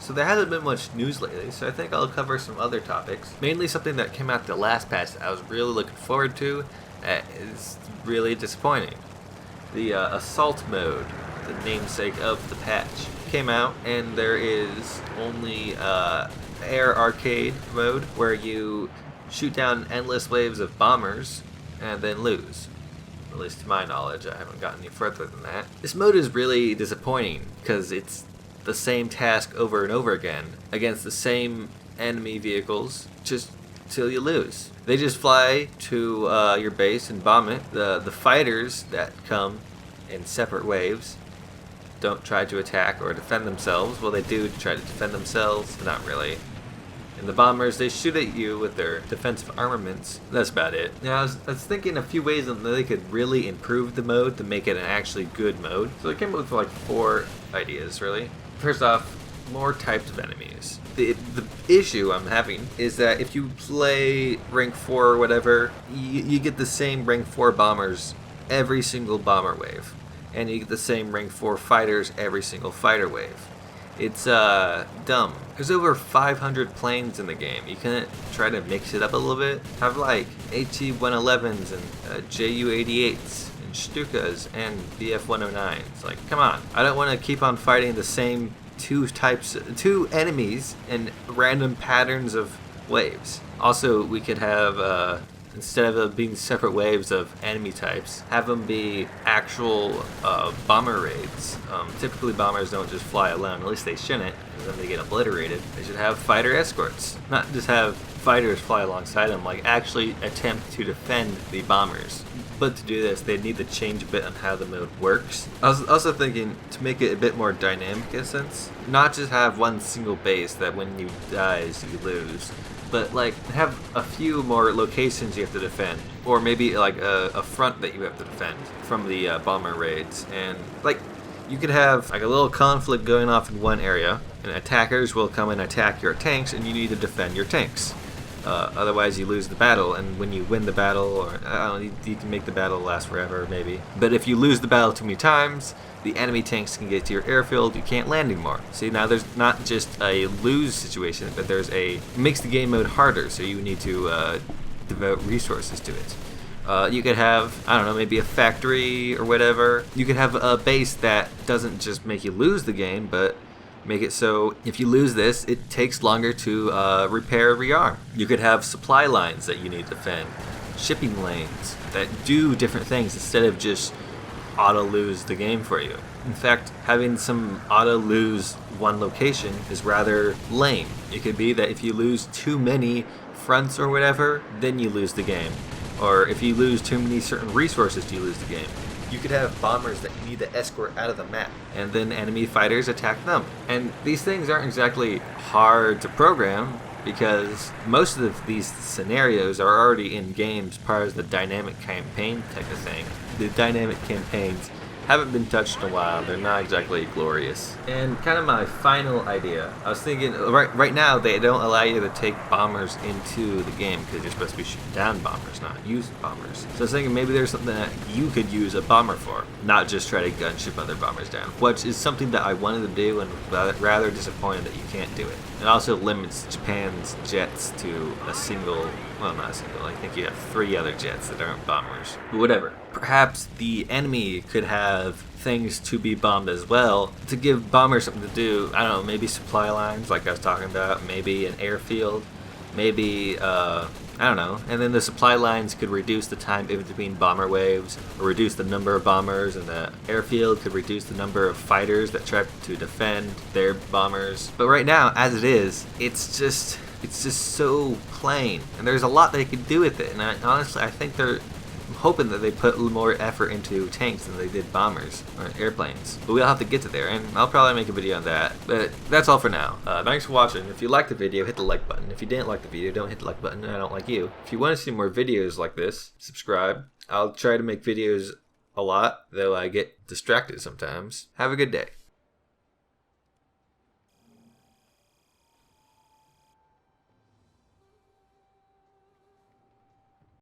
So there hasn't been much news lately, so I think I'll cover some other topics. Mainly something that came out the last patch that I was really looking forward to is really disappointing. The Assault mode, the namesake of the patch, came out, and there is only Air Arcade mode, where you shoot down endless waves of bombers and then lose. At least to my knowledge, I haven't gotten any further than that. This mode is really disappointing because it's the same task over and over again against the same enemy vehicles, just till you lose. They just fly to your base and bomb it. The fighters that come in separate waves don't try to attack or defend themselves. Well, they do try to defend themselves, but not really. And the bombers, they shoot at you with their defensive armaments. That's about it. Now, I was thinking a few ways that they could really improve the mode to make it an actually good mode. So I came up with like 4 ideas, really. First off, more types of enemies. The issue I'm having is that if you play rank 4 or whatever, you get the same rank 4 bombers every single bomber wave. And you get the same rank 4 fighters every single fighter wave. It's dumb. There's over 500 planes in the game. You can't try to mix it up a little bit. Have like AT-111s and JU-88s and Stukas and BF-109s. Like, come on. I don't want to keep on fighting the same two enemies in random patterns of waves. Also, we could have instead of being separate waves of enemy types, have them be actual bomber raids. Typically bombers don't just fly alone, at least they shouldn't, because then they get obliterated. They should have fighter escorts, not just have fighters fly alongside them, like actually attempt to defend the bombers. But to do this, they need to change a bit on how the mode works. I was also thinking to make it a bit more dynamic in a sense, not just have one single base that when you die, you lose, but like have a few more locations you have to defend, or maybe like a front that you have to defend from the bomber raids. And like you could have like a little conflict going off in one area, and attackers will come and attack your tanks, and you need to defend your tanks. Otherwise you lose the battle, and when you win the battle, or I don't know, you can make the battle last forever maybe. But if you lose the battle too many times, the enemy tanks can get to your airfield, you can't land anymore. See, now there's not just a lose situation, but there's it makes the game mode harder, so you need to devote resources to it. You could have, I don't know, maybe a factory or whatever. You could have a base that doesn't just make you lose the game, but make it so if you lose this, it takes longer to repair or re-arm. You could have supply lines that you need to defend, shipping lanes that do different things instead of just auto-lose the game for you. In fact, having some auto-lose one location is rather lame. It could be that if you lose too many fronts or whatever, then you lose the game. Or if you lose too many certain resources, you lose the game. You could have bombers that you need to escort out of the map, and then enemy fighters attack them. And these things aren't exactly hard to program, because most of these scenarios are already in games part of the dynamic campaign type of thing. The dynamic campaigns haven't been touched in a while. They're not exactly glorious. And kind of my final idea, I was thinking, right now they don't allow you to take bombers into the game because you're supposed to be shooting down bombers, not using bombers. So I was thinking maybe there's something that you could use a bomber for, not just try to gunship other bombers down, which is something that I wanted to do and rather disappointed that you can't do it. It also limits Japan's jets to a single, well, not a single, I think you have 3 other jets that aren't bombers. But whatever. Perhaps the enemy could have things to be bombed as well to give bombers something to do. I don't know, maybe supply lines like I was talking about, maybe an airfield, maybe, I don't know. And then the supply lines could reduce the time in between bomber waves, or reduce the number of bombers, and the airfield could reduce the number of fighters that try to defend their bombers. But right now, as it is, it's just so plain. And there's a lot they could do with it. And honestly, I think they're hoping that they put a little more effort into tanks than they did bombers or airplanes. But we'll have to get to there, and I'll probably make a video on that. But that's all for now. Thanks for watching. If you liked the video, hit the like button. If you didn't like the video, don't hit the like button. I don't like you. If you want to see more videos like this, subscribe. I'll try to make videos a lot, though I get distracted sometimes. Have a good day.